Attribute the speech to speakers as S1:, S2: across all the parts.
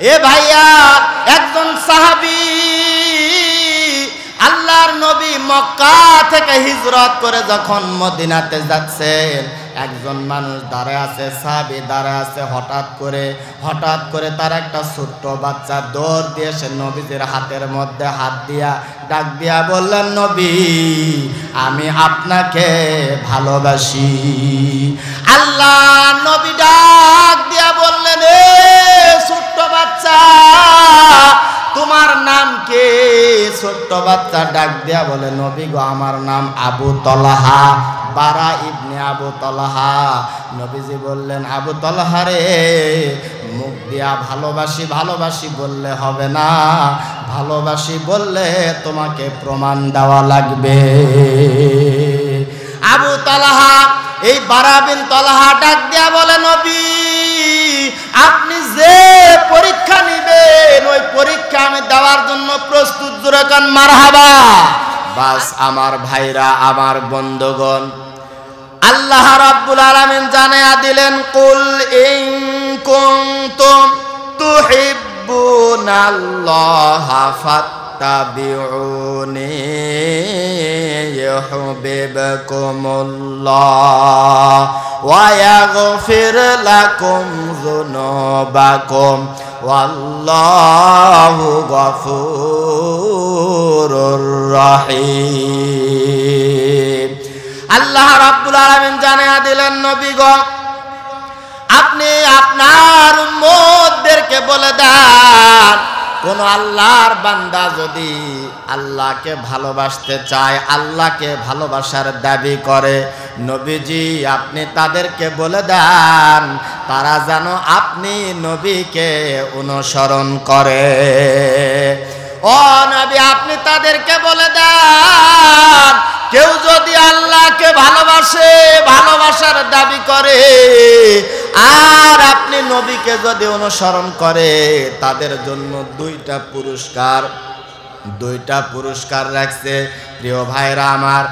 S1: এ ভাইয়া, একজন সাহাবী আল্লাহর নবী মক্কা থেকে হিজরত করে যখন মদিনাতে যাচ্ছেন, একজন মানুষ দাঁড়ায় আছে, সাহাবী দাঁড়ায় আছে। হঠাৎ করে তার একটা ছোট্ট বাচ্চা দৌড় দিয়ে সে নবীজির হাতের মধ্যে হাত দিয়া ডাক দিয়া বললেন, নবী আমি আপনাকে ভালোবাসি। আল্লাহ নবী ডাক দিয়া বললেন, এ ছোট্ট বাচ্চা তোমার নাম কে? ছোট্ট বাচ্চা ডাক দিয়া বলে, নবী গো আমার নাম আবু তলহা, বারা ইবনে আবু তলহা। নবীজি বললেন, আবু তলহা রে, মুখ দিয়া ভালোবাসি বললে হবে না, ভালোবাসি বললে তোমাকে প্রমাণ দেওয়া লাগবে। আবু তলহা, এই বারা বিন তলহা ডাক দিয়া বলে, নবী আপনি যে পরীক্ষা নিবেন ওই পরীক্ষা আমি দেওয়ার জন্য প্রস্তুত। জোরে কান মারহাবা। বাস আমার ভাইরা, আমার বন্ধুগণ, আল্লাহ রাব্বুল আলামিন জানায়া দিলেন, কুল ইন কুনতুম তুহিব্বুনাল্লাহা ফাত্তাবিউনি ইউহিব্বুকুমুল্লাহ ওয়া ইয়াগফির লাকুম যুনুবাকুম ওয়াল্লাহু গফুরুর রহিম। আল্লাহ রাব্বুল আলামিন জানায়া দিলেন, নবী গো আপনি আপনার উম্মতদেরকে বলে দেন, কোন আল্লাহর বান্দা যদি আল্লাহকে ভালোবাসতে চায়, আল্লাহকে ভালোবাসার দাবি করে, নবীজি আপনি তাদেরকে বলে দেন তারা যেন আপনি নবীকে অনুসরণ করে। ও নবী আপনি তাদেরকে বলে দেন, কেউ যদি আল্লাহকে ভালোবাসে, ভালোবাসার দাবি করে, আর আপনি নবীকে যদি অনুসরণ করে, তাদের জন্য দুইটা পুরস্কার রাখছে। প্রিয় ভাইরা আমার,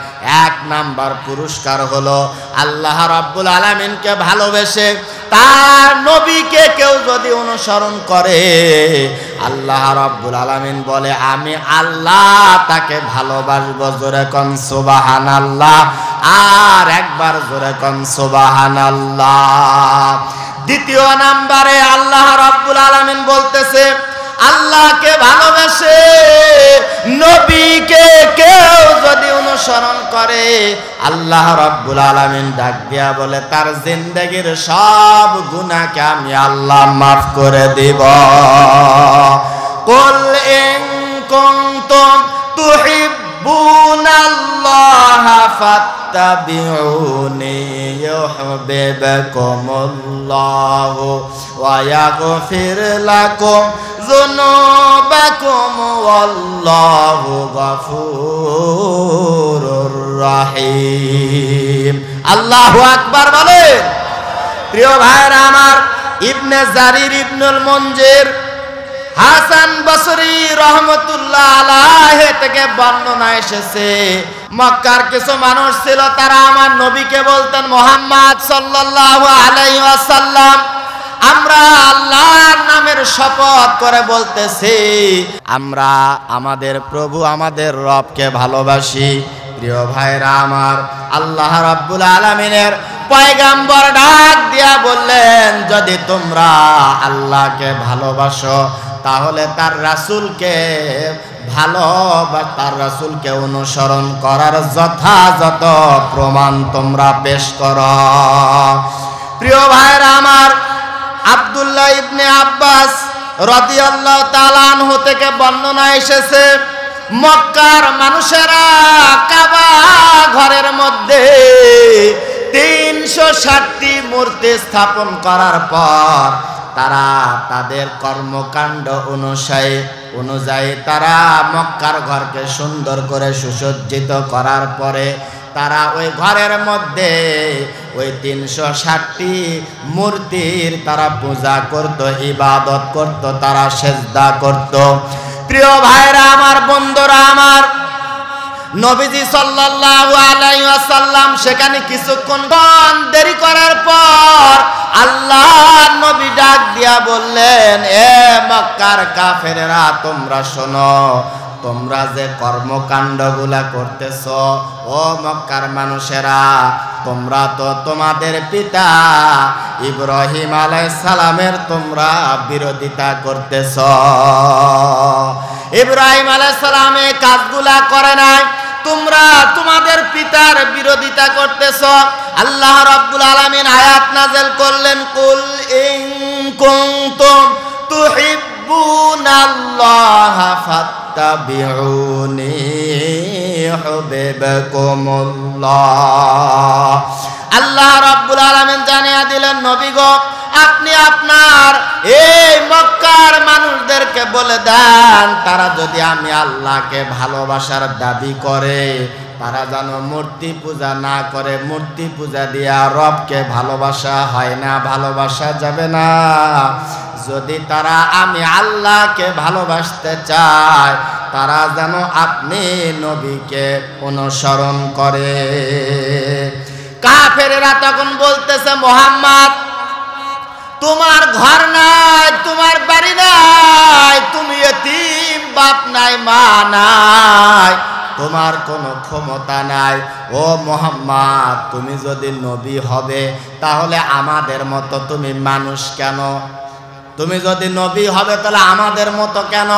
S1: এক নাম্বার পুরস্কার হলো আল্লাহ রাব্বুল আলামিনকে ভালোবেসে তার নবীকে কেউ যদি অনুসরণ করে, আল্লাহ রাব্বুল আলামিন বলে আমি আল্লাহ তাকে ভালোবাসবো। জোরে কোন সুবহানাল্লাহ, আর একবার জোরে কোন সুবহানাল্লাহ। দ্বিতীয় নাম্বারে আল্লাহ রাব্বুল আলামিন বলতেছে, আল্লাহকে ভালোবাসে নবীকে কেউ যদি অনুসরণ করে, আল্লাহ রাব্বুল আলামিন ডাক দিয়া বলে তার জিন্দেগীর সব গুনাহকে আমি আল্লাহ মাফ করে দিব। কুল ইন কুনতুম তুহিব্বুনাল্লাহা ফাত্তাবিউনি ইউহিব্বুকুমুল্লাহু ওয়া ইয়াগফির লাকুম যুনুবাকুম ওয়াল্লাহু গফুরুর রহিম। আল্লাহু আকবার বলেন। প্রিয় ভাইরা আমার, ইবনে জারির ইবনুল মুনজির, হাসান বসরি রহমতুল্লাহ আলাইহি থেকে বর্ণনা এসেছে, মক্কার কিছু মানুষ ছিল, তারা আমার নবীকে বলতেন, মুহাম্মদ সাল্লাল্লাহু আলাইহি ওয়াসাল্লাম আমরা আল্লাহর নামের শপথ করে বলতেছি, আমরা আমাদের প্রভু আমাদের রবকে ভালোবাসি। প্রিয় ভাইরা আমার, আল্লাহ রাব্বুল আলামিনের পয়গম্বর ডাক দিয়া বললেন, যদি তোমরা আল্লাহকে ভালোবাসো তাহলে তার রাসূলকে তার রাসূলকে অনুসরণ করার যথাযথ প্রমাণ তোমরা পেশ করো। প্রিয় ভাইরা আমার, আব্দুল্লাহ ইবনে আব্বাস রাদিয়াল্লাহু তাআলা আনহু থেকে বর্ণনা এসেছে, মক্কার মানুষেরা কাবা ঘরের মধ্যে 360টি মূর্তি স্থাপন করার পর তারা তাদের কর্মকাণ্ড অনুযায়ী তারা মক্কার ঘরকে সুন্দর করে সুসজ্জিত করার পরে তারা ওই ঘরের মধ্যে ওই 360টি মূর্তির তারা পূজা করত, ইবাদত করত, তারা সেজদা করত। প্রিয় ভাইরা আমার, বন্ধুরা আমার, নবীজি সাল্লাল্লাহু আলাইহি ওয়াসাল্লাম সেখানে কিছুক্ষণ দেরি করার পর আল্লাহর নবী ডাক দিয়া বললেন, এ মক্কার কাফেরেরা, তোমরা শোনো, তোমরা যে কর্মকাণ্ডগুলা করতেছ, ও মক্কার মানুষেরা, তোমরা তো তোমাদের পিতা ইব্রাহিম আলাইহিস সালামের তোমরা বিরোধিতা করতেছ। ইব্রাহিম আলাইহিস সালাম এই কাজগুলা করে নাই, তোমরা তোমাদের পিতার বিরোধিতা করতেছ। আল্লাহ রাব্বুল আলামিন আয়াত নাযিল করলেন, কুল ইন কুনতুম তুহিব্বুনাল্লাহা ফাত্তাবিউনি ইউহিব্বুকুমুল্লাহ। আল্লাহ রাব্বুল আলামিন জানিয়ে দিলেন, নবী গো, আপনি আপনার এই মক্কার মানুষদেরকে বলে দেন, তারা যদি আমি আল্লাহকে ভালোবাসার দাবি করে, তারা যেন মূর্তি পূজা না করে। মূর্তি পূজা দিয়া রবকে ভালোবাসা হয় না, ভালোবাসা যাবে না। যদি তারা আমি আল্লাহকে ভালোবাসতে চায়, তারা যেন আপনি নবীকে অনুসরণ করে। কাফেরেরা তখন বলতেছে, মুহাম্মদ, তোমার ঘর নাই, তোমার বাড়ি নাই, তুমি এতিম, বাপ নাই, মা নাই, তোমার কোনো ক্ষমতা নাই। ও মুহাম্মদ, তুমি যদি নবী হবে তাহলে আমাদের মতো তুমি মানুষ কেন? তুমি যদি নবী হবে তাহলে আমাদের মতো কেন?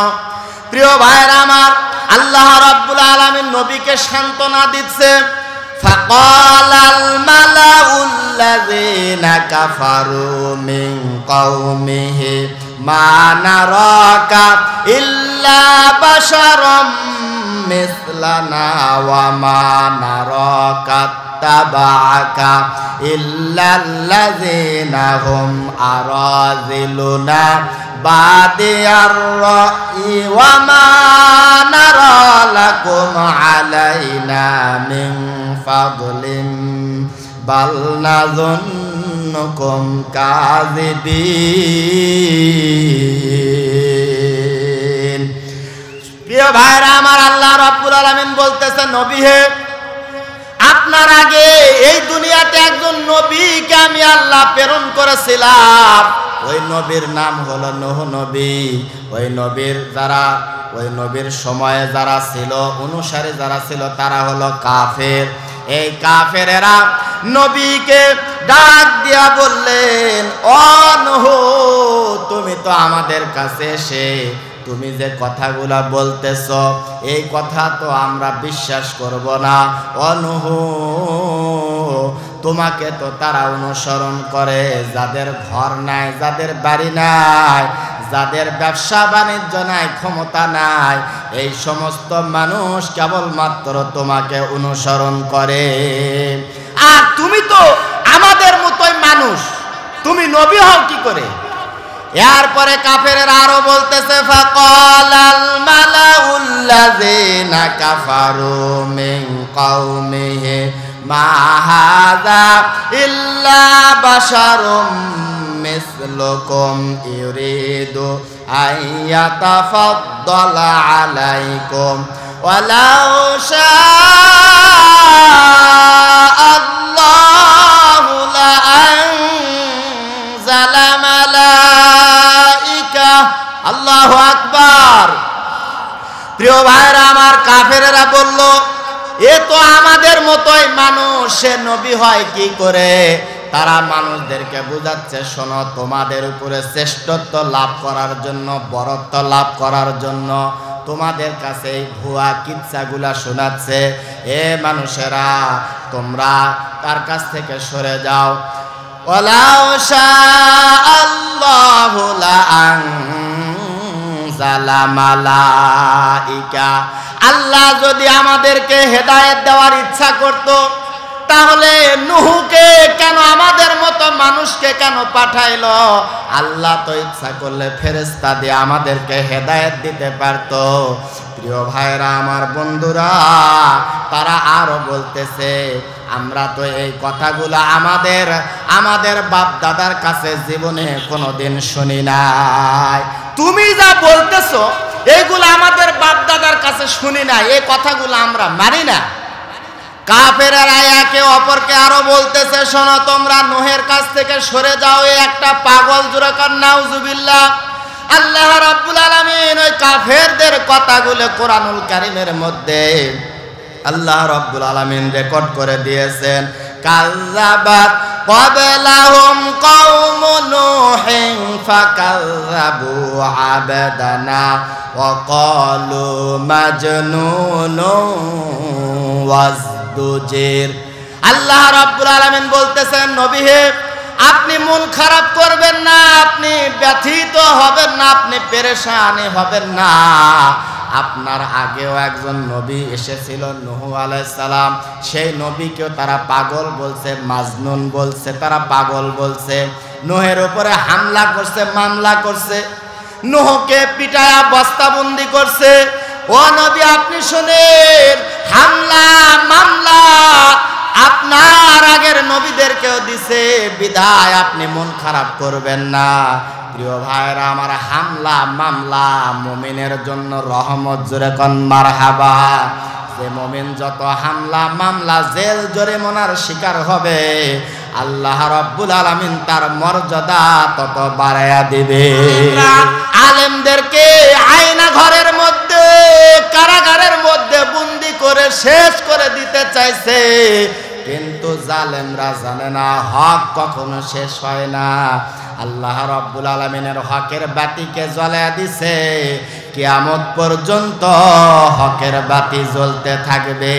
S1: প্রিয় ভাইরা আমার, আল্লাহ রাব্বুল আলামিন নবীকে সান্ত্বনা দিচ্ছে। ফাকালাল মালাউল লাযিনা কাফারু মিন কওমিহি মা নারাকা ইল্লা বাশারাম মিসলানা ওয়া মা নারাকা তাবাআকা ইল্লাল্লাযিনা হুম আরাযিলুনা বাদিয়ার রাই ওয়া মা নারা লাকুম আলাইনা মিন ফাদলিন বাল নাযুন্নুকুম কাযিবিন। প্রিয় ভাইরা আমার, আল্লাহ রাব্বুল আলামিন বলতেছেন, নবী হে, আপনার আগে এই দুনিয়াতে একজন নবীকে আমি আল্লাহ প্রেরণ করেছিলাম। ওই নবীর নাম হলো নূহ নবী। ওই নবীর সময়ে যারা ছিল, অনুসারী যারা ছিল, তারা হলো কাফের। এই কাফেরেরা নবীকে ডাক দিয়া বললেন, ও নূহ, তুমি তো আমাদের কাছে এসে তুমি যে কথাগুলা বলতেছ, এই কথা তো আমরা বিশ্বাস করব না। ও নূহ, তোমাকে তো তারা অনুসরণ করে যাদের ঘর নাই, যাদের বাড়ি নাই, যাদের ব্যবসা বাণিজ্য নাই, ক্ষমতা নাই, এই সমস্ত মানুষ কেবলমাত্র তোমাকে অনুসরণ করে। আর তুমি তো আমাদের মতোই মানুষ, তুমি নবী হও কি করে? এরপরে কাফেরেরা আরো বলতেছে, ফাকালাল মালাউল লাযিনা কাফারু মিন কওমিহি মা হাযা ইল্লা বাশারুম মিসলুকুম ইউরিদু আইয়াতাফাদ্দালা আলাইকুম ওয়ালাউ শাআল্লাহু লাআনজালা মালাইকা। আল্লাহু আকবার। প্রিয় ভাইরা আমার, কাফেরেরা বলল, এ তো আমাদের মতোই মানুষ, সে নবী হয় কি করে? তারা মানুষদেরকে বুঝাচ্ছে, শোনো, তোমাদের উপরে শ্রেষ্ঠত্ব লাভ করার জন্য, বরত্ব লাভ করার জন্য তোমাদের কাছে এই ভুয়া কিচ্ছাগুলা শোনাচ্ছে। এ মানুষেরা, তোমরা তার কাছ থেকে সরে যাও। ওয়ালাউ শাআল্লাহু লাআনজালা মালাইকা। আল্লাহ যদি আমাদেরকে হেদায়েত দেওয়ার ইচ্ছা করত, তাহলে নূহকে কেন, আমাদের মতো মানুষকে কেন পাঠাইলো? আল্লাহ তো ইচ্ছা করলে ফেরেশতা দিয়ে আমাদেরকে হেদায়েত দিতে পারত। প্রিয় ভাইরা আমার, বন্ধুরা, তারা আরো বলতেছে, আমরা তো এই কথাগুলো আমাদের বাপ দাদার কাছে জীবনে কোনোদিন শুনি নাই। তুমি যা বলতেছো এইগুলো আমাদের বাপ দাদা দাদার কাছে শুনি না, এই কথাগুলো আমরা মানি না। কাফেরেরা একে অপরকে আরো বলতেছে, শোনো তোমরা নূহের কাছ থেকে সরে যাও, এই একটা পাগল, জোরে কর নাউজুবিল্লাহ। আল্লাহ রাব্বুল আলামিন ওই কাফেরদের কথাগুলো কোরআনুল কারীমের মধ্যে আল্লাহ রাব্বুল আলামিন রেকর্ড করে দিয়েছেন। কাযযাবাত ক্বাবলাহুম কওম নূহিন ফাকাযযাবু আবদানা ওয়া ক্বালু মাজনুনুন ওয়াজদুজির। আল্লাহ রাব্বুল আলামিন বলতেছেন, নবী হে, আপনি মন খারাপ করবেন না, আপনি ব্যথিত হবেন না, আপনি পেরেশানি হবেন না। আপনার আগেও একজন নবী এসেছিল, নূহ আলাইহিস সালাম। সেই নবীকেও তারা পাগল বলছে, মাজনুন বলছে, তারা পাগল বলছে। নূহের উপরে হামলা করছে, মামলা করছে, নূহকে পিটায়া বস্তাবন্দি করছে। ও নবী আপনি শুনেন, হামলা মামলা আপনার আগের নবীদেরকেও দিছে, বিধায় আপনি মন খারাপ করবেন না। প্রিয় ভাইরা আমার, হামলা মামলা মুমিনের জন্য রহমত, জোরে কোন মারহাবা। যে মুমিন যত হামলা মামলা জেল জরিমানার শিকার হবে, আল্লাহ রাব্বুল আলামিন তার মর্যাদা তত বাড়ায়া দিবে। আলেমদেরকে আয়না ঘরের মধ্যে, কারাগারের মধ্যে বন্দি করে শেষ করে দিতে চাইছে, কিন্তু জালেমরা জানে না হক কখনো শেষ হয় না। আল্লাহ রাব্বুল আলামিনের হকের বাতিকে জ্বালায়া দিছে, কিয়ামত পর্যন্ত হকের বাতি জ্বলতে থাকবে।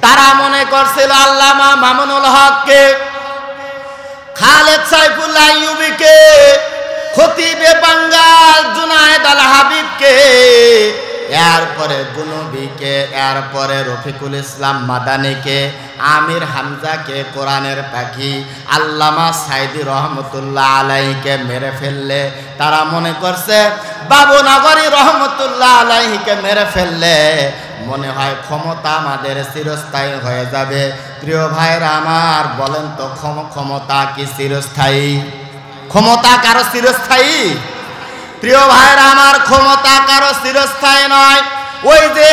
S1: তারা মনে করছিল আল্লামা মামুনুল হককে, খালেদ সাইফুল্লাহ আইয়ুবীকে, খতিবে বাঙ্গাল জুনায়েদ আল হাবিবকে, এরপরে গুনবীকে, এরপরে রফিকুল ইসলাম মাদানীকে, আমির হামজাকে, কোরআনের পাখি আল্লামা সাইদি রহমতুল্লাহ আলাইহিকে মেরে ফেললে, তারা মনে করছে বাবুনগরী রহমতুল্লাহ আলাইহিকে মেরে ফেললে মনে হয় ক্ষমতা আমাদের চিরস্থায়ী হয়ে যাবে। প্রিয় ভাইরা আমার, বলেন তো ক্ষমতা কি চিরস্থায়ী? ক্ষমতা কারো চিরস্থায়ী? প্রিয় ভাইরা আমার, ক্ষমতা কারো চিরস্থায়ী নয়। ওই যে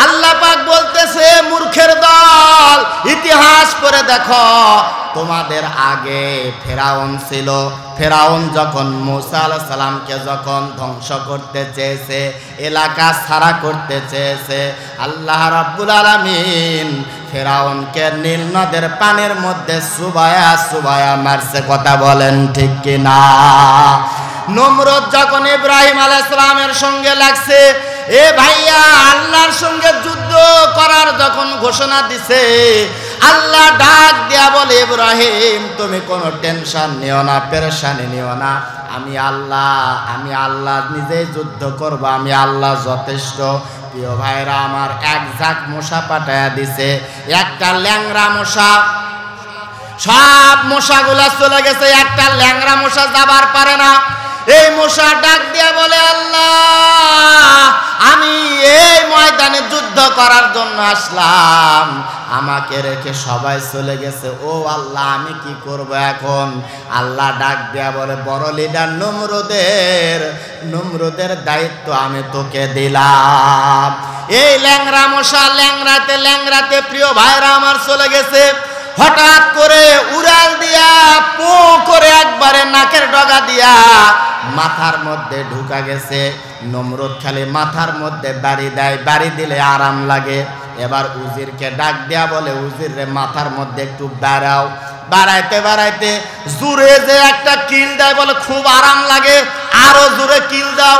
S1: আল্লাহ পাক বলতেছে, মূর্খের দল, ইতিহাস পড়ে দেখো, তোমাদের আগে ফেরাউন ছিল। ফেরাউন যখন মূসা আলাইহিস সালামকে যখন ধ্বংস করতে চেয়েছে, এলাকা ছাড়া করতে চেয়েছে, আল্লাহ রাব্বুল আলামিন ফেরাউনকে নীল নদের পানির মধ্যে সুবায়া সুবায়া মারছে। কথা বলেন ঠিক কিনা? নমরুদ যখন ইব্রাহিম আলাইহিস সালামের সঙ্গে লাগছে, এ ভাইয়া আল্লাহর সঙ্গে যুদ্ধ করার যখন ঘোষণা দিছে, আল্লাহ ডাক দিয়া বলে, ইব্রাহিম তুমি কোনো টেনশন নিও না, পেরেশানি নিও না, আমি আল্লাহ নিজেই যুদ্ধ করব, আমি আল্লাহ যথেষ্ট। প্রিয় ভাইরা আমার, এক ঝাঁক মশা পাঠায়া দিছে, একটা ল্যাংড়া মশা, সব মশাগুলা চলে গেছে, একটা ল্যাংড়া মশা যাবার পারে না। এই মশা ডাক দিয়া বলে, আল্লাহ আমি এই ময়দানে যুদ্ধ করার জন্য আসলাম, আমাকে রেখে সবাই চলে গেছে, ও আল্লাহ আমি কি করব এখন? আল্লাহ ডাক দিয়া বলে, বড় লিডার নমরুদের দায়িত্ব আমি তোকে দিলাম। এই ল্যাংড়া মশা ল্যাংড়াতে প্রিয় ভাইরা আমার চলে গেছে। হঠাৎ করে উড়াল দিয়া পো করে একবারে নাকের ডগা দিয়া মাথার মধ্যে ঢুকা গেছে। নমরুদ খালি মাথার মধ্যে বাড়ি দেয়, বাড়ি দিলে আরাম লাগে। এবার উজিরকে ডাক দেয়া বলে, উজির রে মাথার মধ্যে একটু বাড়াও। বাড়াইতে জোরে যে একটা কিল দেয় বলে খুব আরাম লাগে, আরো জোরে কিল দাও,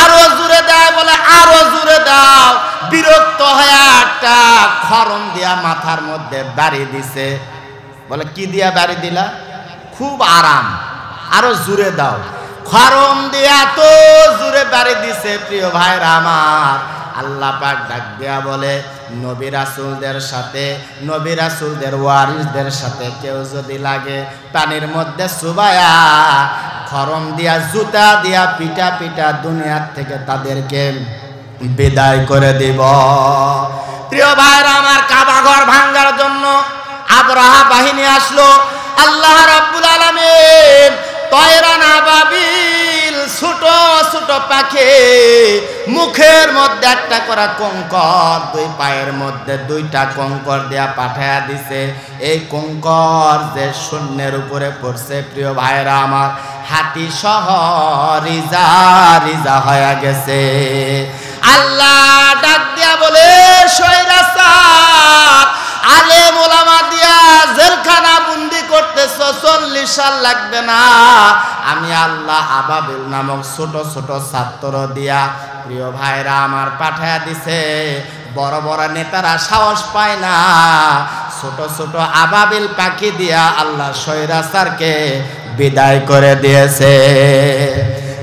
S1: আরো জোরে দেয় বলে আরো জোরে দাও। বিরক্ত হয়ে একটা খরম দিয়া মাথার মধ্যে বাড়ি দিছে। বলে কি দিয়া বাড়ি দিলা? খুব আরাম, আরো জোরে দাও। খরম দিয়া তো জোরে বাড়ি দিছে। প্রিয় ভাইরা আমার, আল্লাহ পাক ডাক দেয়া বলে, নবী রাসূলদের সাথে, নবী রাসূলদের ওয়ারিসদের সাথে কেউ যদি লাগে, পানির মধ্যে চুবায়া খরম দিয়া জুতা দিয়া পিটা পিটা দুনিয়ার থেকে তাদেরকে বিদায় করে দিব। প্রিয় ভাইরা আমার, কাবা ঘর ভাঙার জন্য আবরাহা বাহিনী আসলো। আল্লাহ রাব্বুল আলামিন তয়রান আবাবিল ছোট ছোট পাখি, মুখের মধ্যে একটা করে কঙ্কর, দুই পায়ের মধ্যে দুইটা কঙ্কর দিয়া পাঠায়া দিছে। এই কঙ্কর যে শূন্যের উপরে পড়ছে প্রিয় ভাইরা আমার, হাতি সহ রিজা রিজা হয়ে গেছে। আল্লাহ ডাক দিয়া বলে, শয়রাচার, আলেম ওলামা দিয়া জেলখানা বন্দি করতেছ, 40 সাল লাগবে না। আমি আল্লাহ আবাবিল নামক ছোট ছোট ছাত্র দিয়া প্রিয় ভাইরা আমার পাঠায়া দিছে। বড় বড় নেতারা সাহস পায় না, ছোট ছোট আবাবিল পাখি দিয়া আল্লাহ শয়রাচারকে বিদায় করে দিয়েছে।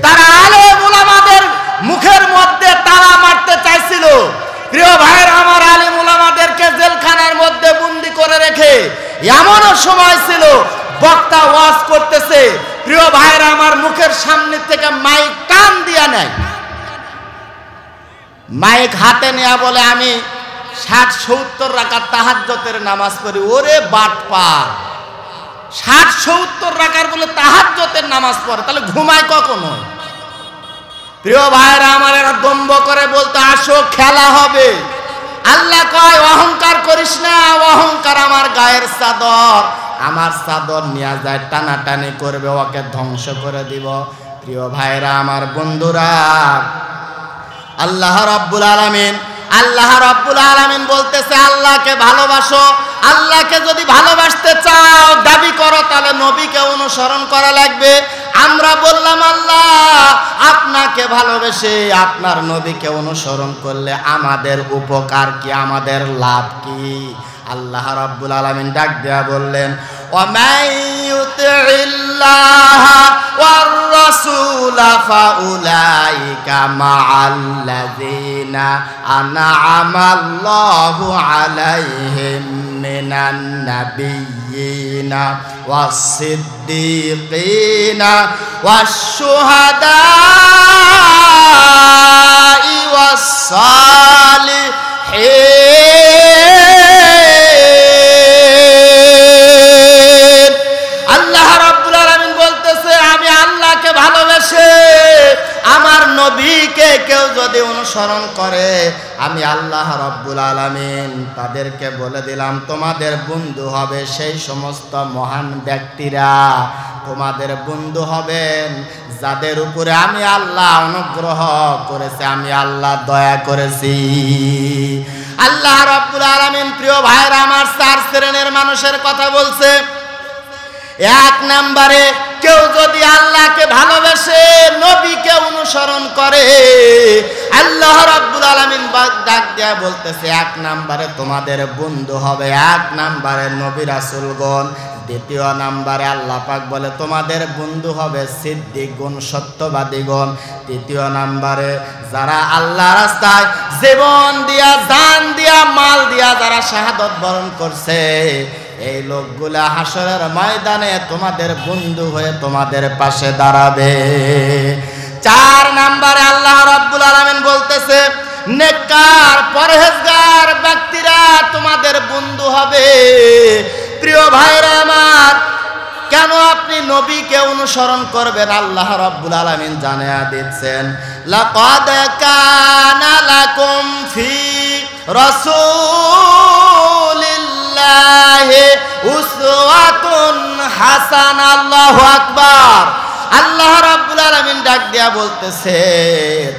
S1: তারা আলেম ওলামাদের মুখের মধ্যে তালা মারতে চাইছিল। প্রিয় ভাইরা আমার, আলেম ওলামাদেরকে জেলখানার মধ্যে বন্দি করে রেখে এমনও সময় ছিল বক্তা ওয়াজ করতেছে, প্রিয় ভাইরা আমার, মুখের সামনে থেকে মাইক টান দিয়া নেয়, মাইক হাতে নেয়া বলে আমি 60-70 রাকাত তাহাজ্জুদের নামাজ পড়ি। ওরে বাটপার, 60-70 রাকাত বলে তাহাজ্জুদের নামাজ পড়ে, তাহলে ঘুমায় কখনো? প্রিয় ভাইরা আমার, এরা দম্ভ করে বলতে, আসো খেলা হবে। আল্লাহ কয়, অহংকার করিস না, অহংকার আমার গায়ের চাদর, আমার চাদর নিয়ে যায় টানাটানি করবে, ওকে ধ্বংস করে দিব। প্রিয় ভাইরা আমার, বন্ধুরা, আল্লাহ রাব্বুল আলামিন বলতেছে, আল্লাহকে ভালোবাসো। আল্লাহকে যদি ভালোবাসতে চাও, দাবি করো, তাহলে নবীকে অনুসরণ করা লাগবে। আমরা বললাম, আল্লাহ আপনাকে ভালোবেসে আপনার নবীকে অনুসরণ করলে আমাদের উপকার কি, আমাদের লাভ কি? আল্লাহ রাব্বুল আলামিন ডাক দেয়া বললেন, ওয়ামাই ইউতিল্লাহ ওয়ার রাসূলা ফাউলাইকা মাআল্লাযিনা আনআমাল্লাহু আলাইহিম মিনান নাবিয়্যিনা ওয়াস-সিদ্দীকিনা ওয়াশ-শুহাদা'i ওয়াস-সালিহিন। আল্লাহ রাব্বুল আলামিন বলতেছে, আমি আল্লাহকে ভালোবেসে আমার নবীকে কেউ যদি অনুসরণ করে, আমি আল্লাহ রাব্বুল আলামিন তাদেরকে বলে দিলাম, তোমাদের বন্ধু হবে সেই সমস্ত মহান ব্যক্তিরা, তোমাদের বন্ধু হবেন যাদের উপরে আমি আল্লাহ অনুগ্রহ করেছি, আমি আল্লাহ দয়া করেছি। আল্লাহ রাব্বুল আলামিন প্রিয় ভাইরা আমার 4 শ্রেণীর মানুষের কথা বলছে। 1 নম্বরে, কেউ যদি আল্লাহকে ভালোবেসে নবীকে অনুসরণ করে, আল্লাহ রাব্বুল আলামিন ডাক দেয়া বলতেছে, 1 নম্বরে তোমাদের বন্ধু হবে 1 নম্বরে নবী রাসূলগণ। 2 নম্বরে আল্লাহ পাক বলে, তোমাদের বন্ধু হবে সিদ্দিকগণ, সত্যবাদীগণ। 3 নম্বরে, যারা আল্লাহ রাস্তায় জীবন দিয়া, জান দিয়া, মাল দিয়া যারা শাহাদাত বরণ করছে, এই লোকগুলা হাসরের ময়দানে তোমাদের বন্ধু হয়ে তোমাদের পাশে দাঁড়াবে। 4 নম্বরে আল্লাহ রাব্বুল আলামিন বলতেছে, নেককার পরহেজগার ব্যক্তিরা তোমাদের বন্ধু হবে। প্রিয় ভাইরা আমার, কেন আপনি নবীকে অনুসরণ করবেন? আল্লাহ রাব্বুল আলামিন জানিয়ে দিচ্ছেন, লাকাদ কানা লাকুম ফি রাসূলিল্লাহি উসওয়াতুন হাসানাহ। আল্লাহু আকবার। আল্লাহ রাব্বুল আলামিন ডাক দিয়া বলতেছে,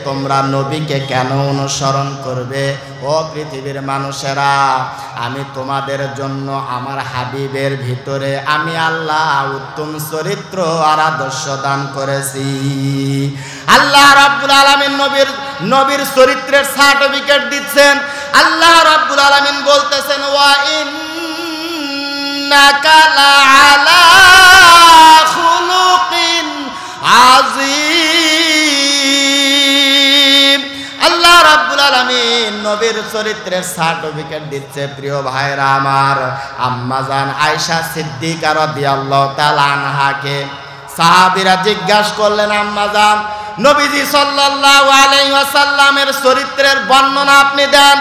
S1: তোমরা নবীকে কেন অনুসরণ করবে? ও পৃথিবীর মানুষেরা, আমি তোমাদের জন্য আমার হাবিবের ভিতরে আমি আল্লাহ উত্তম চরিত্র আর আদর্শ দান করেছি। আল্লাহ রাব্বুল আলামিন নবীর চরিত্রের সার্টিফিকেট দিচ্ছেন। আল্লাহ রাব্বুল আলামিন বলতেছেন, ওয়া ইন্নাকা লাআলা খুলুকিন আযীম। আল্লাহ রাব্বুল আলামিন নবীর চরিত্রের সার্টিফিকেট দিচ্ছে। প্রিয় ভাইরা আমার, আম্মা জান আয়েশা সিদ্দিকা রাদিয়াল্লাহু তাআলা আনহাকে সাহাবীরা জিজ্ঞাসা করলেন, আম্মা জান, নবীজি সাল্লাল্লাহু আলাইহি ওয়াসাল্লামের চরিত্রের বর্ণনা আপনি দেন।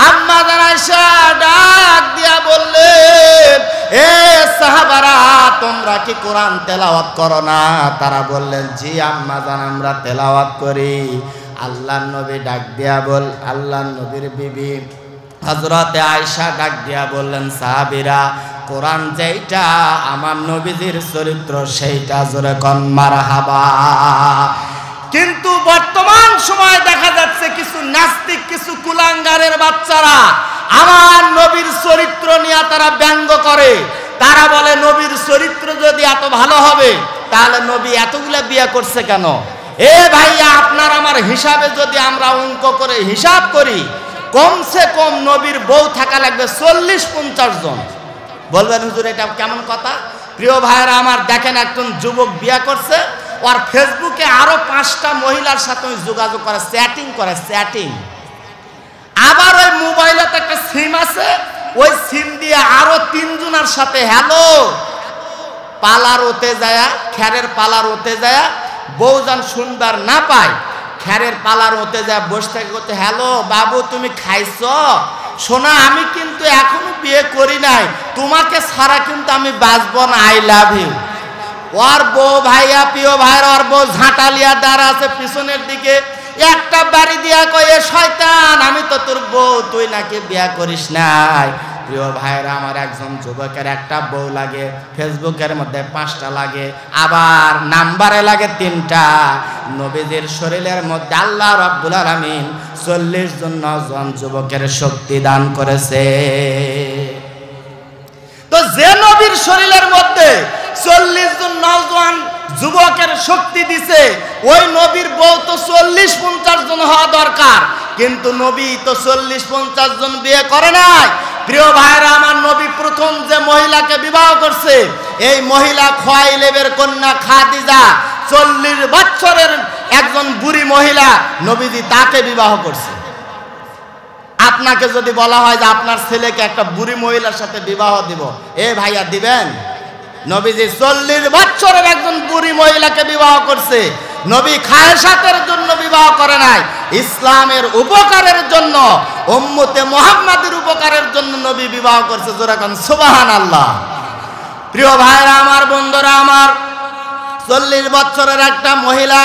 S1: আম্মা জান আয়েশা ডাক দিয়া বললেন, এ সাহাবারা তোমরা কি কোরআন তেলাওয়াত করো না? তারা বললেন জি আম্মাজান আমরা তেলাওয়াত করি। আল্লাহর নবী ডাক দিয়া আল্লাহর নবীর বিবি হযরতে আয়েশা ডাক দিয়া বললেন সাহাবীরা কোরআন যেইটা আমার নবীজির চরিত্র সেইটা জোরে কোন মারহাবা। কিন্তু বর্তমান সময়ে দেখা যাচ্ছে কিছু নাস্তিক কিছু কুলাঙ্গারের বাচ্চারা আমার নবীর চরিত্র নিয়ে তারা ব্যঙ্গ করে। তারা বলে নবীর চরিত্র যদি এত ভালো হবে তাহলে নবী এতগুলা বিয়ে করছে কেন? এ ভাইয়া আপনার আমার হিসাবে যদি আমরা অঙ্ক করে হিসাব করি কমসে কম নবীর বউ থাকা লাগবে 40-50 জন। বলবেন হুজুর এটা কেমন কথা? প্রিয় ভাইরা আমার দেখেন একজন যুবক বিয়ে করছে, ওর ফেসবুকে আরো 5টা মহিলার সাথে যোগাযোগ করে, চ্যাটিং। আবার ওই মোবাইলে একটা সিম আছে, ওই সিম দিয়ে আরো 3 জনের সাথে হ্যালো পালার ওতে যায়, খ্যারের পালার ওতে যায়, বউ যেন শুনবার না পায় খ্যারের পালার ওতে যায় বসে থেকে করতে হ্যালো বাবু তুমি খাইছো? শোনা আমি কিন্তু এখনো বিয়ে করি নাই, তোমাকে ছাড়া কিন্তু আমি বাঁচবো না, আই লাভ ইউ। ওর বউ ভাইয়া প্রিয় ভাইয়ের ওর বউ ঝাঁটালিয়া দাঁড়া আছে পিছনের দিকে, একটা বাড়ি দিয়া কয়ে শয়তান আমি তো তোর বউ, তুই নাকি বিয়ে করিস নাই। প্রিয় ভাইরা আমার একজন যুবকের একটা বউ লাগে, ফেসবুকের মধ্যে 5টা লাগে, আবার নাম্বারে লাগে 3টা। নবীদের শরীরের মধ্যে আল্লাহ রাব্বুল আলামিন 40 জন নওজোয়ান যুবকের শক্তি দান করেছে। তো যে নবীর শরীরের মধ্যে 40 জন নওজোয়ান যুবকের শক্তি দিছে, ওই নবীর বউ তো 40-50 জন হওয়া দরকার, কিন্তু নবী তো 40-50 জন বিয়ে করে নাই। প্রিয় ভাইরা আমার নবী প্রথম যে মহিলাকে বিবাহ করছে এই মহিলা খুয়াইলেবের কন্যা খাদিজা, 40 বছরের একজন বুড়ি মহিলা, নবীজি তাকে বিবাহ করছে। আপনাকে যদি বলা হয় যে আপনার ছেলেকে একটা বুড়ি মহিলার সাথে বিবাহ দিব, এ ভাইয়া দিবেন? নবীজি 40 বছরের একজন বুড়ি মহিলাকে বিবাহ করছে। নবী খায়সাতের জন্য বিবাহ করে নাই, ইসলামের উপকারের জন্য, উম্মতে মুহাম্মাদের উপকারের জন্য নবী বিবাহ করছে। জোরে কোন সুবহানাল্লাহ। প্রিয় ভাইরা আমার, বন্ধুরা আমার, 40 বছরের একটা মহিলা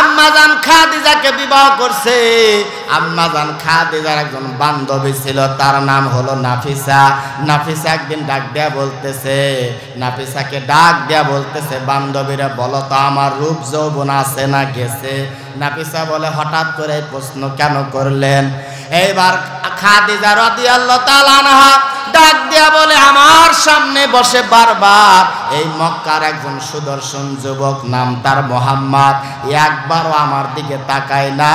S1: আম্মাজান খাদিজাকে বিবাহ করছে। আম্মাজান খাদিজার একজন বান্ধবী ছিল, তার নাম হলো নাফিসা। নাফিসা একদিন ডাক দেয়া বলতেছে, নাফিসাকে ডাক দেয়া বলতেছে বান্ধবীরা বলো তো আমার রূপ যৌবন আছে না গেছে? নাফিসা বলে হঠাৎ করে প্রশ্ন কেন করলেন? এইবার খাদিজা রাদিয়াল্লাহু তাআলা আনহা ডাক দেয়া বলে আমার সামনে বসে বারবার এই মক্কার একজন সুদর্শন যুবক, নাম তার মোহাম্মদ, একবারও আমার দিকে তাকায় না,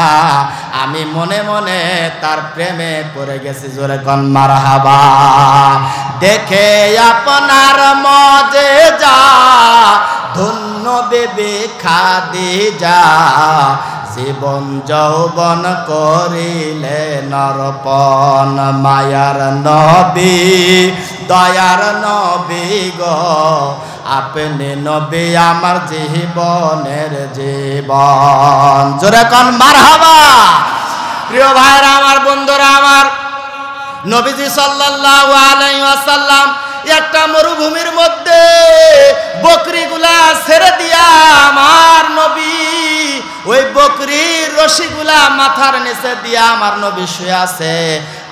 S1: আমি মনে মনে তার প্রেমে পড়ে গেছি। জোরে কোন মারহাবা। দেখে আপনার মজেজা ধন্য বেবে খাদিজা, জীবন যৌবন করিলে নরপন, মায়ার নবী দয়ার নবী গো, আপনি নবী আমার জীবনের জীবন। জোরে কোন মারহাবা। প্রিয় ভাইরা আমার, বন্ধুরা আমার, নবীজি সাল্লাল্লাহু আলাইহি ওয়াসাল্লাম একটা মরুভূমির মধ্যে বকরিগুলা ছেড়ে দিয়া আমার নবী ওই বকরির রশিগুলা মাথার নিচে দিয়া আমার নবী শুয়ে আছে।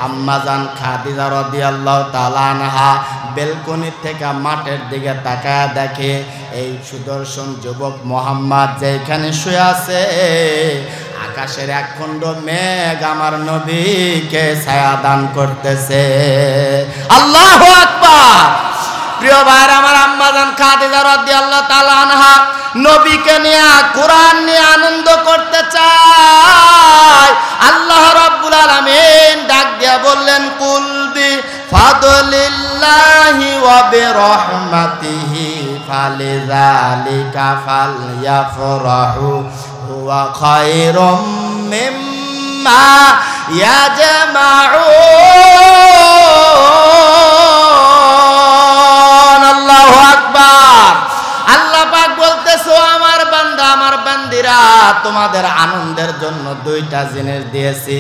S1: আম্মাজান খাদিজা রাদিয়াল্লাহু তাআলা আনহা বেলকনি থেকে মাঠের দিকে তাকায় দেখে এই সুদর্শন যুবক মুহাম্মদ যেখানে শুয়ে আছে, আকাশের এক খণ্ড মেঘ আমার নবীকে ছায়া দান করতেছে। আল্লাহু আকবার। প্রিয় ভাইরা আমার, আম্মাজান খাদিজা রাদিয়াল্লাহু তাআলা আনহা নবীকে নিয়ে কোরআন নিয়ে আনন্দ করতে চায়। আল্লাহ রাব্বুল আলামিন ডাক দিয়া বললেন কুল বি ফাদলিল্লাহি ওয়া বিরহমাতিহি ফালিযালিকা ফালইফরাহু হুয়া খায়রুম মিম্মা ইয়াজমাউন। আল্লাহু আকবার। আল্লাহ পাক বলতেছে আমার বান্দা আমার বান্দিরা তোমাদের আনন্দের জন্য দুইটা জিনিস দিয়েছি।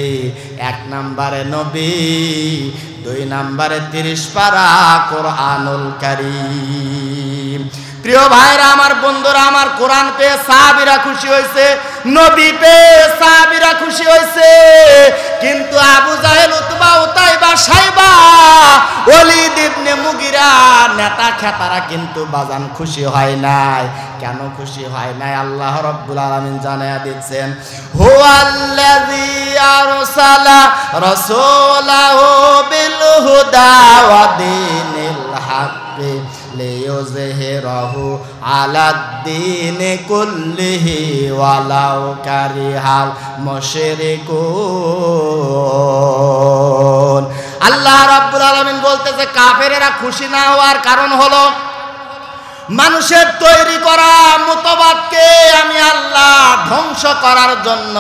S1: এক নম্বরে নবী, দুই নম্বরে 30 পারা কোরআনুল কারীম। প্রিয় ভাইরা আমার, বন্ধুরা আমার, কোরআন পেয়ে সাহাবীরা খুশি হয়েছে, নবী পেয়ে সাহাবীরা খুশি হয়েছে। কিন্তু আবু জাহেল, উতবা, উতাইবা, সাইবা, ওয়ালিদ ইবনে মুগিরা নেতা খেতারা কিন্তু বাজান খুশি হয় নাই। কেন খুশি হয় নাই? আল্লাহ রাব্বুল আলামিন জানায়া দিচ্ছেন, হুয়াল্লাযী আরসালা রাসূলাহু বিল হুদা ওয়া দীনিল হাক্কি লিইয়ুযহিরাহু আলাদ-দীনি কুল্লিহি ওয়ালাউ কারিহাল মুশরিকুন। আল্লাহ রাব্বুল আলামিন বলতেছে, কাফেরেরা খুশি না হওয়ার কারণ হলো মানুষের তৈরি করা মতবাদকে আমি আল্লাহ ধ্বংস করার জন্য,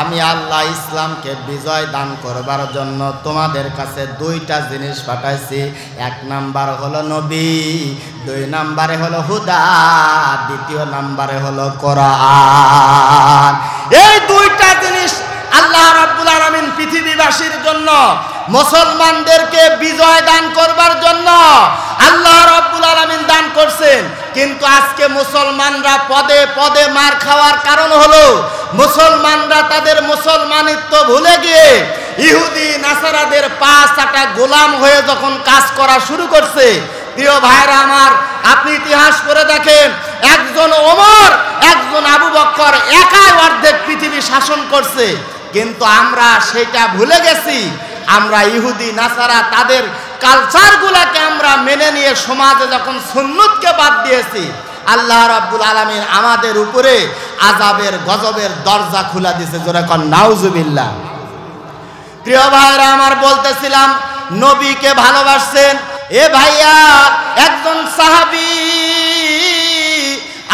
S1: আমি আল্লাহ ইসলামকে বিজয় দান করবার জন্য তোমাদের কাছে দুইটা জিনিস পাঠাইছি। এক নাম্বার হলো নবী, দুই নাম্বারে হলো হুদা, দ্বিতীয় নাম্বারে হলো কোরআন। এই দুইটা জিনিস আল্লাহ রাব্বুল আলামিন পৃথিবীবাসীর জন্য, মুসলমানদেরকে বিজয় দান করবার জন্য আল্লাহ রাব্বুল আলামিন দান করছেন। কিন্তু আজকে মুসলমানরা পদে পদে মার খাওয়ার কারণ হলো মুসলমানরা তাদের মুসলমানিত্ব ভুলে গিয়ে ইহুদি নাসারাদের পা চাটা গোলাম হয়ে যখন কাজ করা শুরু করছে। প্রিয় ভাইরা আমার, আপনি ইতিহাস পড়ে দেখেন, একজন ওমর, একজন আবু বকর একাই অর্ধেক পৃথিবী শাসন করছে। কিন্তু আমরা সেটা ভুলে গেছি। আমরা ইহুদি নাসারা তাদের কালচারগুলোকে আমরা মেনে নিয়ে সমাজে যখন সুন্নতকে বাদ দিয়েছি, আল্লাহ রাব্বুল আলামিন আমাদের উপরে আযাবের গজবের দরজা খুলে দিয়েছে। জোরে কোন নাউজুবিল্লাহ। প্রিয় ভাইরা আমার, বলতেছিলাম নবীকে ভালোবাসছেন। এ ভাইয়া, একজন সাহাবী,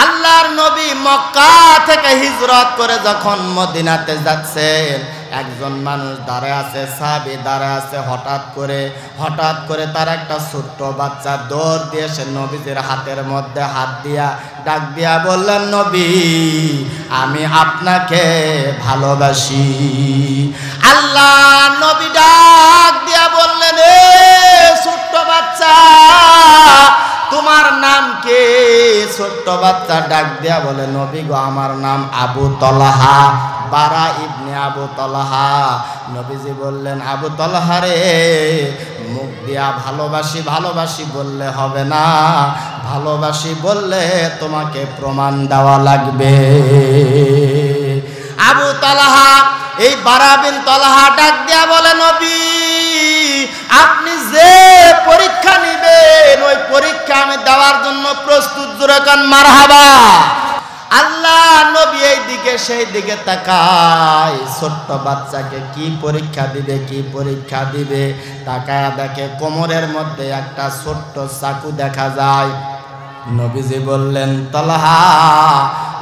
S1: আল্লাহর নবী মক্কা থেকে হিজরত করে যখন মদিনাতে যাচ্ছেন, একজন মানুষ দাঁড়ায় আছে, সাহাবী দাঁড়ায় আছে। হঠাৎ করে তার একটা ছোট্ট বাচ্চা দৌড় দিয়ে সে নবীজির হাতের মধ্যে হাত দিয়া ডাক দিয়া বললেন, নবী, আমি আপনাকে ভালোবাসি। আল্লাহ নবী ডাক দিয়া বললেন, এ ছোট্ট বাচ্চা, তোমার নাম কে? ছোট্ট বাচ্চা ডাক দিয়া বলে, নবী গো, আমার নাম আবু তলহা, বারা ইবনে আবু তলহা। নবীজি বললেন, আবু তলহা রে, মুখ দিয়া ভালোবাসি ভালোবাসি বললে হবে না, ভালোবাসি বললে তোমাকে প্রমাণ দেওয়া লাগবে। আবু তলহা, এই বারা বিন তলহা ডাক দিয়া বলে, নবী, আপনি যে পরীক্ষা নিবেন ওই পরীক্ষা আমি দেওয়ার জন্য প্রস্তুত। জোরে কান মারহাবা। আল্লাহ নবী এই দিকে সেই দিকে তাকায়, ছোট্ট বাচ্চাকে কি পরীক্ষা দিবে তাকায় দেখে কোমরের মধ্যে একটা ছোট্ট চাকু দেখা যায়। নবীজি বললেন, তলহা,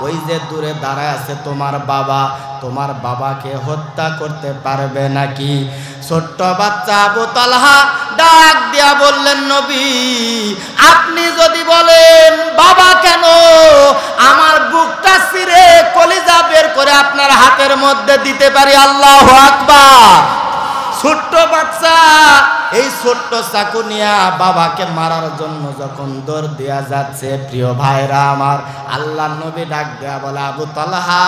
S1: ওই যে দূরে দাঁড়ায় আছে তোমার বাবা, তোমার বাবাকে হত্যা করতে পারবে নাকি? ছোট্ট বাচ্চা আবু তলহা ডাক দিয়া বললেন, নবী, আপনি যদি বলেন বাবা কেন, আমার বুকটা ছিঁড়ে কলিজা বের করে আপনার হাতের মধ্যে দিতে পারি। আল্লাহু আকবার। ছোট্ট বাচ্চা এই ছোট্ট চাকু নিয়া বাবাকে মারার জন্য যখন দৌড় দেয়া যাচ্ছে, প্রিয় ভাইরা আমার, আল্লাহ নবী ডাক দেয়া বলে, আবু তলহা,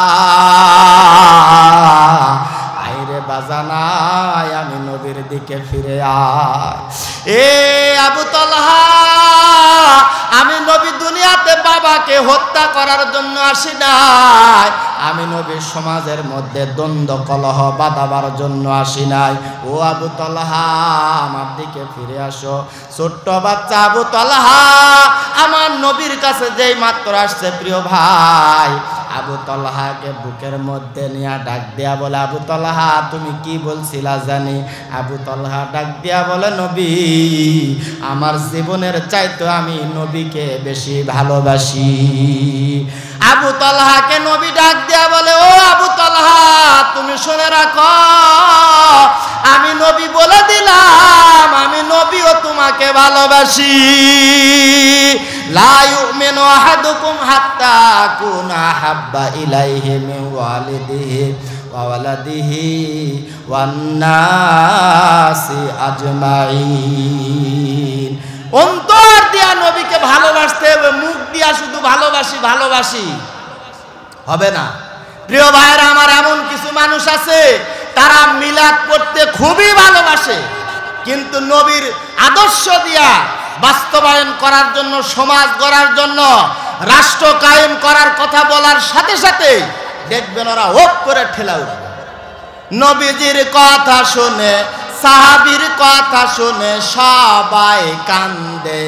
S1: আইরে বাজানায়, আমি নবীর দিকে ফিরে আয়। এ আবু তলহা, আমি নবী দুনিয়াতে বাবাকে হত্যা করার জন্য আসি নাই, আমি নবীর সমাজের মধ্যে দ্বন্দ্ব কলহ বাঁধাবার জন্য আসি নাই। ও আবু তলহা, আমার দিকে ফিরে আসো। ছোট্ট বাচ্চা আবু তলহা আমার নবীর কাছে যেই মাত্র আসছে, প্রিয় ভাই, আবু তলহাকে বুকের মধ্যে নিয়ে ডাক দিয়া বলে, আবু তলহা, তুমি কি বলছিলা জানি? আবু তলহা ডাক দিয়া বলে, নবী, আমার জীবনের চাইতে আমি নবীকে বেশি ভালোবাসি। আবু তলহাকে নবী ডাক দিয়া বলে, ও আবু তলহা, তুমি শুনে রাখো, আমি নবী বলে দিলাম, আমি নবীও তোমাকে ভালোবাসি। লা ইউমিনু আহাদুকুম হাত্তা আকুনা হাব্বা ইলাইহি মিন ওয়ালিদিহি ওয়া ওয়ালাদিহি ওয়ান নাসি আজমাইন। অন্তর দিয়া নবীকে ভালোবাসতে হবে, মুখ দিয়া শুধু ভালোবাসি ভালোবাসি হবে না। প্রিয় ভাইরা আমার, এমন কিছু মানুষ আছে তারা মিলাদ করতে খুবই ভালোবাসে, কিন্তু নবীর আদর্শ দিয়া বাস্তবায়ন করার জন্য, সমাজ গড়ার জন্য, রাষ্ট্র কায়েম করার কথা বলার সাথে সাথে দেখবেন ওরা হোপ করে ঠেলা উঠবে। নবীজির কথা শুনে, সাহাবীর কথা শুনে সবাই কান্দে,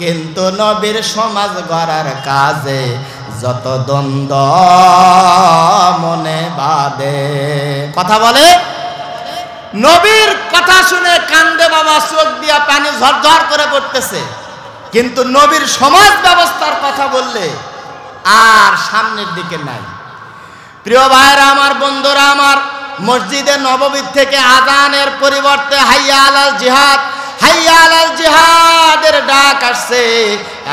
S1: কিন্তু নবীর সমাজ গড়ার কাজে যত দ্বন্দ্ব মনে বাঁধে। কথা বলে, নবীর কথা শুনে কান্দে বাবা, চোখ দিয়া পানি ঝরঝর করে পড়তেছে, কিন্তু নবীর সমাজ ব্যবস্থার কথা বললে আর সামনের দিকে নাই। প্রিয় ভাইরা আমার, বন্ধুরা আমার, মসজিদে নববী থেকে আযানের পরিবর্তে হাইয়া আলাল জিহাদ, হাইয়া আলাল জিহাদের ডাক আসছে।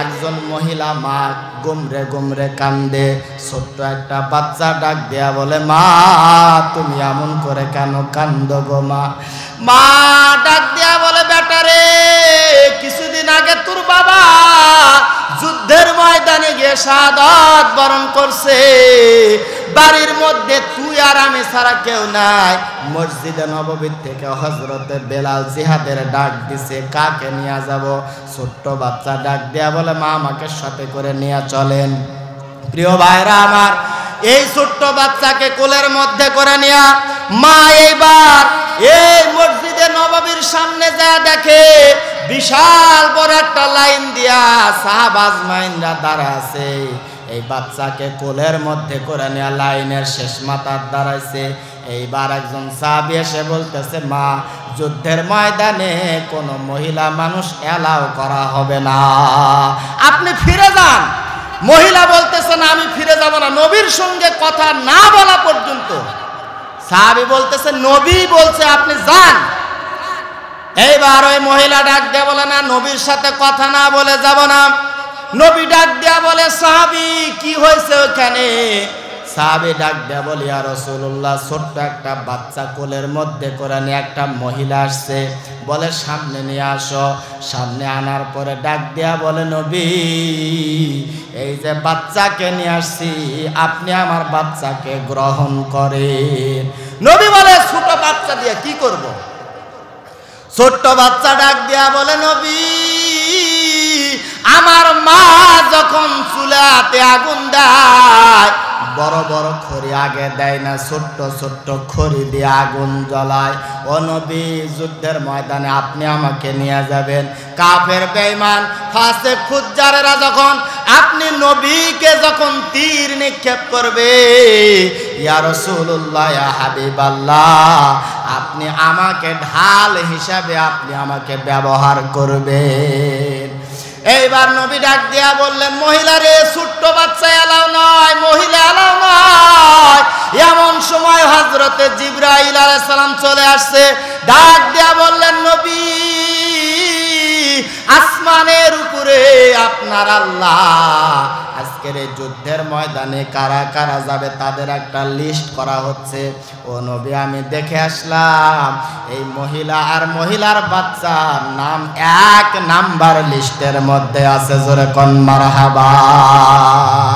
S1: একজন মহিলা মা গুমরে গুমরে কান্দে, ছোট্ট একটা বাচ্চা ডাক দেয়া বলে, মা তুমি এমন করে কেন কান্দো গো মা? মা ডাক দেয়া বলে, বেটা রে, কিছুদিন আগে তোর বাবা যুদ্ধের ময়দানে গিয়ে শাহাদাত বরণ করছে, বাড়ির মধ্যে তুই আর আমি ছাড়া কেউ নাই। মসজিদে নববী থেকে হযরতে বেলাল জিহাদের ডাক দিছে, কাকে নিয়ে যাব? ছোট্ট বাচ্চা ডাক দেয়া বলে, মা আমাকে সাথে করে নিয়ে চলেন। প্রিয় ভাইরা আমার, এই ছোট্ট বাচ্চাকে কোলের মধ্যে করে নিয়া মা এইবার এই মসজিদে নববীর সামনে যা দেখে, বিশাল বড় একটা লাইন দিয়া সাহাবা আজমাইনরা দাঁড়া আছে। এই বাচ্চাকে কোলের মধ্যে করে নিয়ে লাইনের শেষ মাথার দাঁড়াইছে। এইবার একজন সাহাবী এসে বলতেছে, মা যুদ্ধের ময়দানে কোনো মহিলা মানুষ এলাও করা হবে না, আপনি ফিরে যান। মহিলা বলতেছে, না আমি ফিরে যাব না, নবীর সঙ্গে কথা না বলা পর্যন্ত। সাহাবী বলতেছে, নবী বলছে আপনি যান। এইবার ওই মহিলা ডাক দিয়ে বলে, না নবীর সাথে কথা না বলে যাব না। নবী ডাক দেয়া বলে, সাহাবী কি হয়েছে ওখানে? সাহাবী ডাক দেয়া বলে, ইয়া রাসূলুল্লাহ, ছোট্ট একটা বাচ্চা কোলের মধ্যে করে নিয়ে একটা মহিলা আসছে, বলে সামনে নিয়ে আসো। সামনে আনার পরে ডাক দেয়া বলে, নবী এই যে বাচ্চাকে নিয়ে আসছি, আপনি আমার বাচ্চাকে গ্রহণ করেন। নবী বলে, ছোট বাচ্চা দিয়ে কি করব? ছোট্ট বাচ্চা ডাক দেয়া বলে, নবী আমার মা যখন চুলাতে আগুন দেয়, বড় বড় খড়ি আগে দেয় না, ছোট্ট ছোট্ট খড়ি দিয়ে আগুন জ্বলায়। ও নবী, যুদ্ধের ময়দানে আপনি আমাকে নিয়ে যাবেন। কাফের বেঈমান ফাসিক ফুজ্জারেরা যখন আপনি নবীকে যখন তীর নিক্ষেপ করবে, ইয়া রাসূলুল্লাহ, ইয়া হাবিবাল্লাহ, আপনি আমাকে ঢাল হিসাবে আপনি আমাকে ব্যবহার করবেন। এইবার নবী ডাক দিয়া বললেন, মহিলা রে, ছোট্ট বাচ্চা এলাও নয়, মহিলা এলাও নয়। এমন সময় হযরতে জিবরাইল আলাইহিস সালাম চলে আসছে, ডাক দিয়া বললেন, নবী আসমানের উপরে আপনার আল্লাহ আজকের এই যুদ্ধের ময়দানে কারা কারা যাবে তাদের একটা লিস্ট করা হচ্ছে। ও নবী, আমি দেখে আসলাম এই মহিলা আর মহিলার বাচ্চার নাম 1 নাম্বার লিস্টের মধ্যে আছে। জোরে কোন মারহাবা।